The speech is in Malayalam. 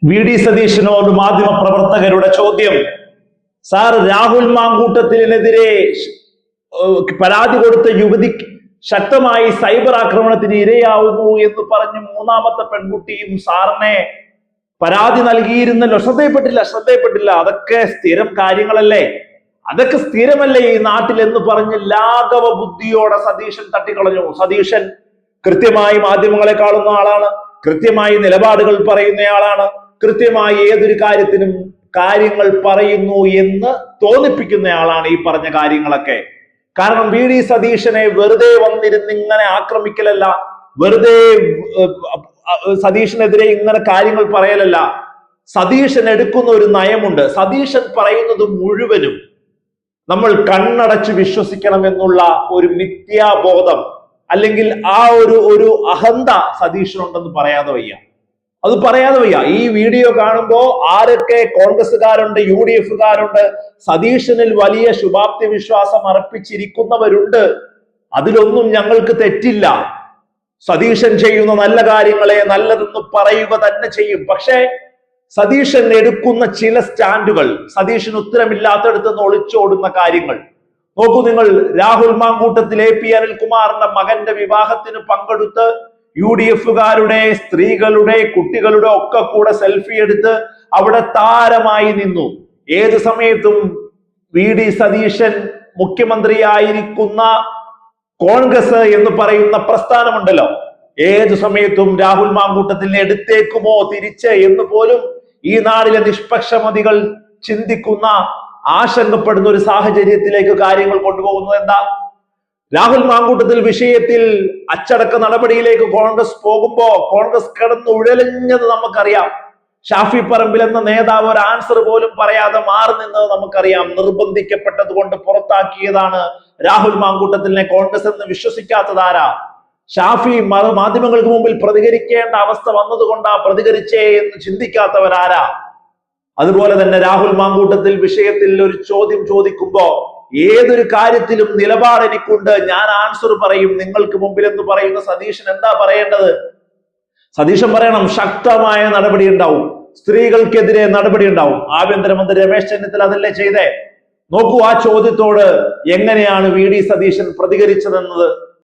വി ഡി സതീശനോട് മാധ്യമ പ്രവർത്തകരുടെ ചോദ്യം. സാർ, രാഹുൽ മാങ്കൂട്ടത്തിനെതിരെ പരാതി കൊടുത്ത യുവതി ശക്തമായി സൈബർ ആക്രമണത്തിന് ഇരയാവുന്നു എന്ന് പറഞ്ഞ് മൂന്നാമത്തെ പെൺകുട്ടിയും സാറിനെ പരാതി നൽകിയിരുന്നല്ലോ. ശ്രദ്ധയപ്പെട്ടില്ല. അതൊക്കെ സ്ഥിരം കാര്യങ്ങളല്ലേ, അതൊക്കെ സ്ഥിരമല്ലേ ഈ നാട്ടിൽ എന്ന് പറഞ്ഞ് ലാഘവ ബുദ്ധിയോടെ സതീശൻ തട്ടിക്കളഞ്ഞു. സതീശൻ കൃത്യമായി മാധ്യമങ്ങളെ കാണുന്ന ആളാണ്, കൃത്യമായി നിലപാടുകൾ പറയുന്നയാളാണ്, കൃത്യമായി ഏതൊരു കാര്യത്തിനും കാര്യങ്ങൾ പറയുന്നു എന്ന് തോന്നിപ്പിക്കുന്നയാളാണ് ഈ പറഞ്ഞ കാര്യങ്ങളൊക്കെ. കാരണം വി ഡി സതീശനെ വെറുതെ വന്നിരുന്ന് ഇങ്ങനെ ആക്രമിക്കലല്ല, വെറുതെ സതീശനെതിരെ ഇങ്ങനെ കാര്യങ്ങൾ പറയലല്ല. സതീശൻ എടുക്കുന്ന ഒരു നയമുണ്ട്. സതീശൻ പറയുന്നത് മുഴുവനും നമ്മൾ കണ്ണടച്ച് വിശ്വസിക്കണം എന്നുള്ള ഒരു മിഥ്യാബോധം അല്ലെങ്കിൽ ആ ഒരു അഹന്ത സതീശനുണ്ടെന്ന് പറയാതെ വയ്യ. ഈ വീഡിയോ കാണുമ്പോൾ ആരൊക്കെ കോൺഗ്രസ്സുകാരുണ്ട്, UDF-കാരുണ്ട്, സതീശനിൽ വലിയ ശുഭാപ്തി വിശ്വാസം അർപ്പിച്ചിരിക്കുന്നവരുണ്ട്. അതിലൊന്നും ഞങ്ങൾക്ക് തെറ്റില്ല. സതീശൻ ചെയ്യുന്ന നല്ല കാര്യങ്ങളെ നല്ലതെന്ന് പറയുക തന്നെ ചെയ്യും. പക്ഷേ സതീശൻ എടുക്കുന്ന ചില സ്റ്റാൻഡുകൾ, സതീശന് ഉത്തരമില്ലാത്തടത്ത് നിന്ന് ഒളിച്ചോടുന്ന കാര്യങ്ങൾ നോക്കൂ നിങ്ങൾ. രാഹുൽ മാങ്കൂട്ടത്തിൽ AP അനിൽകുമാറിന്റെ മകന്റെ വിവാഹത്തിന് പങ്കെടുത്ത് UDF-കാരുടെ, സ്ത്രീകളുടെ, കുട്ടികളുടെ ഒക്കെ കൂടെ സെൽഫി എടുത്ത് അവിടെ താരമായി നിന്നു. ഏത് സമയത്തും വി ഡി സതീശൻ മുഖ്യമന്ത്രിയായിരിക്കുന്ന കോൺഗ്രസ് എന്ന് പറയുന്ന പ്രസ്ഥാനമുണ്ടല്ലോ, ഏതു സമയത്തും രാഹുൽ മാങ്കൂട്ടത്തിനെ എടുത്തേക്കുമോ തിരിച്ച് എന്ന് പോലും ഈ നാടിലെ നിഷ്പക്ഷമതികൾ ചിന്തിക്കുന്ന, ആശങ്കപ്പെടുന്ന ഒരു സാഹചര്യത്തിലേക്ക് കാര്യങ്ങൾ കൊണ്ടുപോകുന്നത് എന്താ? രാഹുൽ മാങ്കൂട്ടത്തിൽ വിഷയത്തിൽ അച്ചടക്ക നടപടിയിലേക്ക് കോൺഗ്രസ് പോകുമ്പോ കോൺഗ്രസ് കിടന്ന് ഉഴലഞ്ഞത് നമുക്കറിയാം. ഷാഫി പറമ്പിൽ എന്ന നേതാവ് ഒരു ആൻസർ പോലും പറയാതെ മാറി നിന്നത് നമുക്കറിയാം. നിർബന്ധിക്കപ്പെട്ടത് കൊണ്ട് പുറത്താക്കിയതാണ് രാഹുൽ മാങ്കൂട്ടത്തിനെ കോൺഗ്രസ് എന്ന് വിശ്വസിക്കാത്തതാരാ? ഷാഫി മാധ്യമങ്ങൾക്ക് മുമ്പിൽ പ്രതികരിക്കേണ്ട അവസ്ഥ വന്നതുകൊണ്ടാ പ്രതികരിച്ചേ എന്ന് ചിന്തിക്കാത്തവരാരാ? അതുപോലെ തന്നെ രാഹുൽ മാങ്കൂട്ടത്തിൽ വിഷയത്തിൽ ഒരു ചോദ്യം ചോദിക്കുമ്പോ ഏതൊരു കാര്യത്തിലും നിലപാട് എനിക്കുണ്ട്, ഞാൻ ആൻസർ പറയും നിങ്ങൾക്ക് മുമ്പിൽ എന്ന് പറയുന്ന സതീശൻ എന്താ പറയേണ്ടത്? സതീശൻ പറയണം ശക്തമായ നടപടി ഉണ്ടാവും, സ്ത്രീകൾക്കെതിരെ നടപടി ഉണ്ടാവും. ആഭ്യന്തരമന്ത്രി രമേശ് ചെന്നിത്തല അതല്ലേ ചെയ്തേ? നോക്കൂ ആ ചോദ്യത്തോട് എങ്ങനെയാണ് വി ഡി സതീശൻ പ്രതികരിച്ചതെന്നത്.